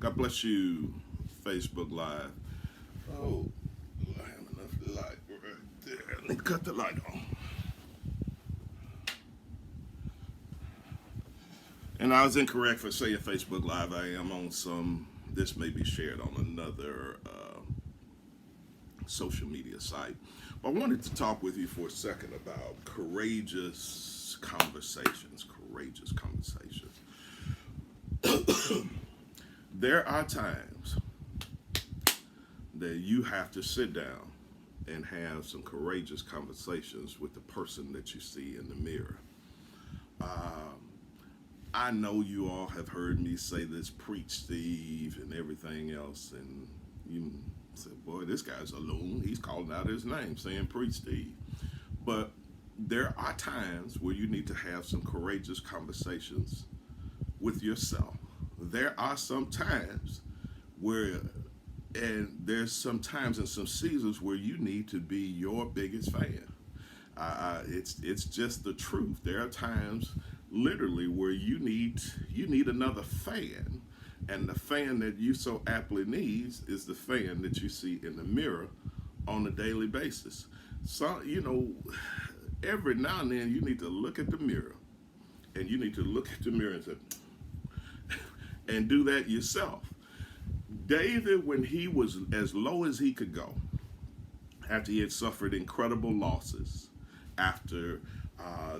God bless you, Facebook Live. Oh, I have enough light right there. Let me cut the light on. And I was incorrect for saying Facebook Live. I am on some, this may be shared on another social media site. But I wanted to talk with you for a second about courageous conversations. Courageous conversations. There are times that you have to sit down and have some courageous conversations with the person that you see in the mirror. I know you all have heard me say this, preach Steve, and everything else, and you say, boy, this guy's a loon. He's calling out his name, saying preach Steve. But there are times where you need to have some courageous conversations with yourself. There are some times where, and there's some times and some seasons where you need to be your biggest fan. It's just the truth. There are times, literally, where you need another fan, and the fan that you so aptly needs is the fan that you see in the mirror on a daily basis. So every now and then you need to look at the mirror, and you need to look at the mirror and say, and do that yourself. David, when he was as low as he could go, after he had suffered incredible losses, after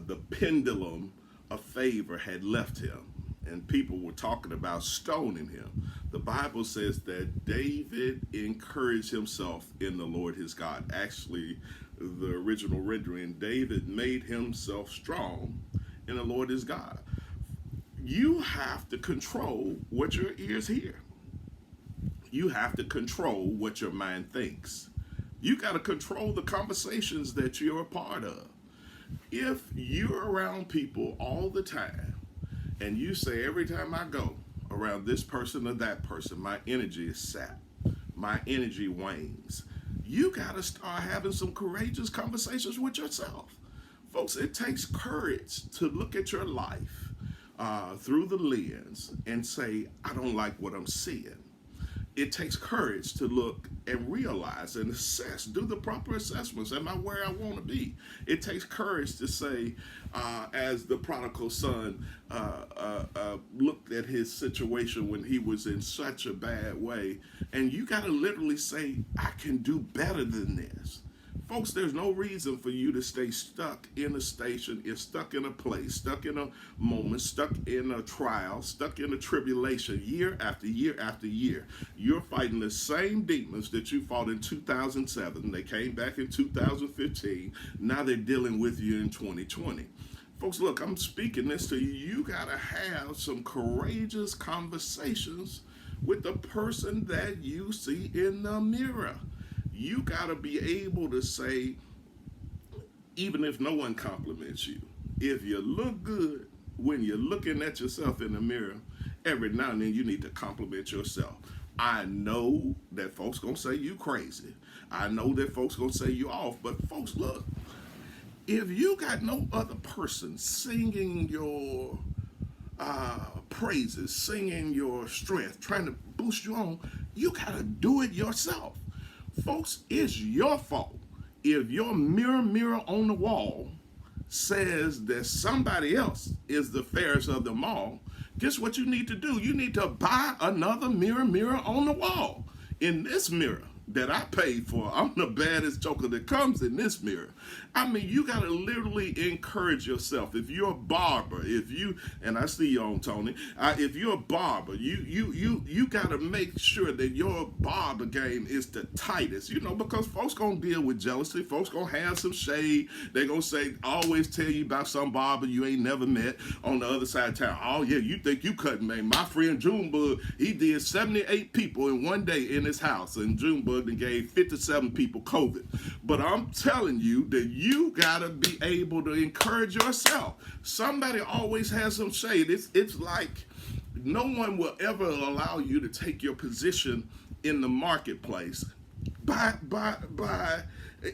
the pendulum of favor had left him, and people were talking about stoning him, the Bible says that David encouraged himself in the Lord his God. Actually, the original rendering, David made himself strong in the Lord his God. You have to control what your ears hear. You have to control what your mind thinks. You got to control the conversations that you're a part of. If you're around people all the time and you say, every time I go around this person or that person, my energy is sapped, my energy wanes, you got to start having some courageous conversations with yourself. Folks, it takes courage to look at your life through the lens and say, I don't like what I'm seeing. It takes courage to look and realize and assess, do the proper assessments. Am I where I want to be? It takes courage to say, as the prodigal son looked at his situation when he was in such a bad way, and you got to literally say, I can do better than this. Folks, there's no reason for you to stay stuck in a station, stuck in a place, stuck in a moment, stuck in a trial, stuck in a tribulation year after year after year. You're fighting the same demons that you fought in 2007. They came back in 2015. Now they're dealing with you in 2020. Folks, look, I'm speaking this to you. You got to have some courageous conversations with the person that you see in the mirror. You got to be able to say, even if no one compliments you, if you look good when you're looking at yourself in the mirror, every now and then you need to compliment yourself. I know that folks going to say you crazy. I know that folks going to say you off. But folks, look, if you got no other person singing your praises, singing your strength, trying to boost you on, you got to do it yourself. Folks, it's your fault if your mirror on the wall says that somebody else is the fairest of them all. Guess what you need to do? You need to buy another mirror on the wall. In this mirror that I paid for, I'm the baddest joker that comes in this mirror. I mean, you got to literally encourage yourself. If you're a barber, and I see you on Tony, if you're a barber, you got to make sure that your barber game is the tightest, because folks going to deal with jealousy. Folks going to have some shade. They're going to say, always tell you about some barber you ain't never met on the other side of town. Oh, yeah, you think you cutting, man. My friend Junebug, he did 78 people in one day in his house, and Junebug and gave 57 people COVID. But I'm telling you that you gotta be able to encourage yourself. Somebody always has some shade. It's like no one will ever allow you to take your position in the marketplace by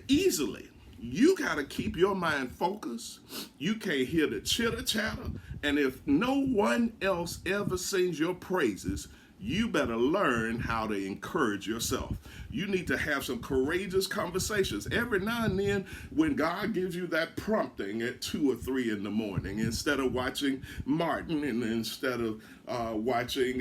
easily. You gotta keep your mind focused. You can't hear the chitter chatter. And if no one else ever sings your praises, you better learn how to encourage yourself. You need to have some courageous conversations every now and then when God gives you that prompting at 2 or 3 in the morning. Instead of watching Martin and instead of watching,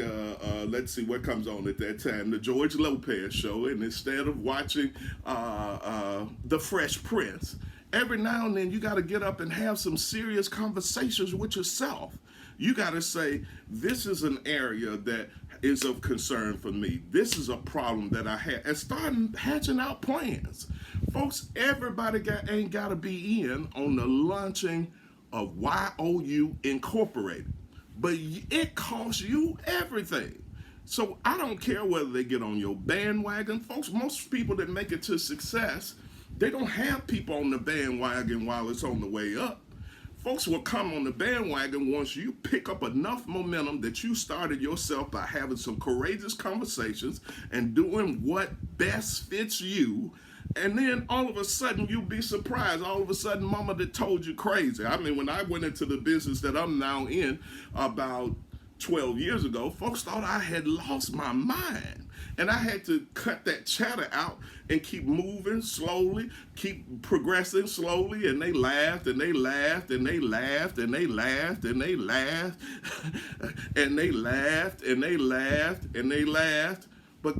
let's see what comes on at that time, the George Lopez show, and instead of watching The Fresh Prince, every now and then you got to get up and have some serious conversations with yourself. You got to say, this is an area that is of concern for me. This is a problem that I have. And start hatching out plans. Folks, everybody ain't got to be in on the launching of YOU Incorporated. But it costs you everything. So I don't care whether they get on your bandwagon. Folks, most people that make it to success, they don't have people on the bandwagon while it's on the way up. Folks will come on the bandwagon once you pick up enough momentum that you started yourself by having some courageous conversations and doing what best fits you. And then all of a sudden you'll be surprised. All of a sudden mama that told you crazy. I mean, when I went into the business that I'm now in about 12 years ago, folks thought I had lost my mind. And I had to cut that chatter out and keep moving slowly, keep progressing slowly. And they laughed and they laughed and they laughed and they laughed and they laughed and they laughed and they laughed and they laughed. But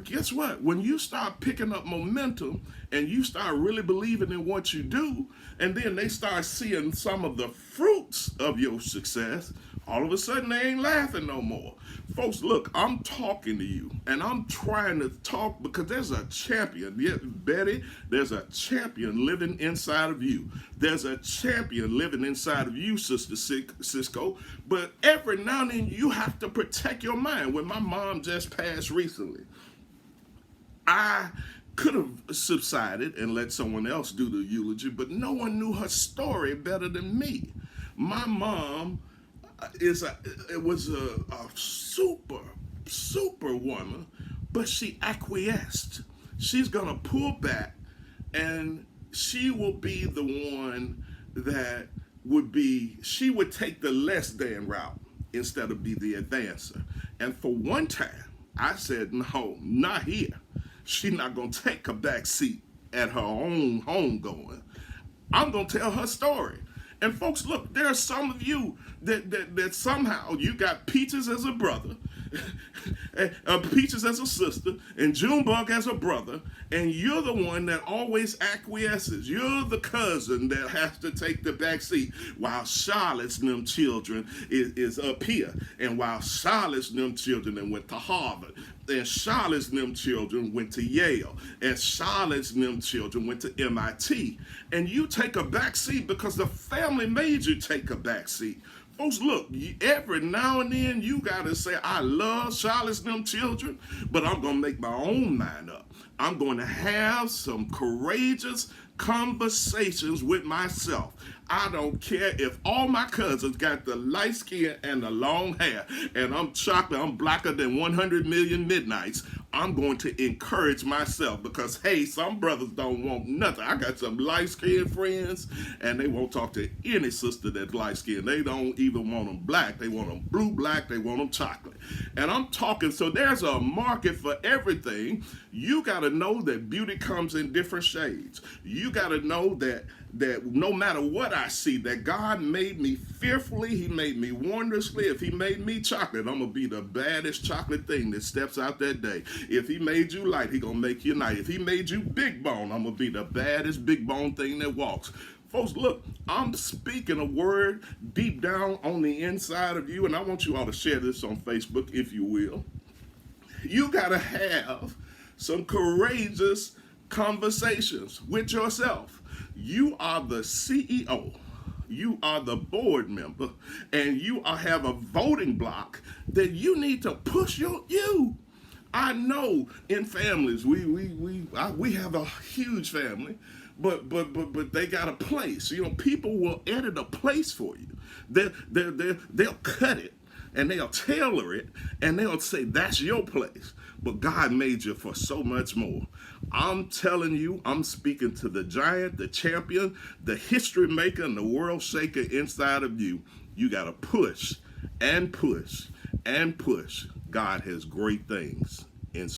guess what? When you start picking up momentum and you start really believing in what you do, and then they start seeing some of the fruits of your success, all of a sudden they ain't laughing no more. Folks, look, I'm talking to you, and I'm trying to talk because there's a champion. Yeah, Betty, there's a champion living inside of you. There's a champion living inside of you, Sister Cisco. But every now and then you have to protect your mind. When my mom just passed recently, I could have subsided and let someone else do the eulogy, but no one knew her story better than me. My mom was a super woman, but she acquiesced. She's gonna pull back, and she will be the one that she would take the less than route instead of be the advancer. And for one time, I said, no, not here. She's not gonna take a back seat at her own homegoing. I'm gonna tell her story. And folks, look, there are some of you that somehow you got Peaches as a brother, Peaches as a sister, and Junebug as a brother, and you're the one that always acquiesces. You're the cousin that has to take the back seat while Charlotte's them children is up here, and while Charlotte's them children went to Harvard, and Charlotte's them children went to Yale, and Charlotte's them children went to MIT, and you take a back seat because the family made you take a back seat. Folks, look, every now and then you got to say, I love Charlotte's them children, but I'm going to make my own mind up. I'm going to have some courageous conversations with myself. I don't care if all my cousins got the light skin and the long hair, and I'm chocolate, I'm blacker than 100 million midnights. I'm going to encourage myself because, hey, some brothers don't want nothing. I got some light-skinned friends, and they won't talk to any sister that's light-skinned. They don't even want them black. They want them blue, black. They want them chocolate. And I'm talking, so there's a market for everything. You got to know that beauty comes in different shades. You got to know that no matter what I see, that God made me fearfully, he made me wondrously. If he made me chocolate, I'm going to be the baddest chocolate thing that steps out that day. If he made you light, he going to make you night. If he made you big bone, I'm going to be the baddest big bone thing that walks. Folks, look, I'm speaking a word deep down on the inside of you, and I want you all to share this on Facebook, if you will. You got to have some courageous conversations with yourself. You are the CEO, you are the board member, and you have a voting block that you need to push you. I know in families, we have a huge family, but they got a place. You know, people will edit a place for you. They'll cut it and they'll tailor it and they'll say that's your place. But God made you for so much more. I'm telling you, I'm speaking to the giant, the champion, the history maker, and the world shaker inside of you. You got to push and push and push. God has great things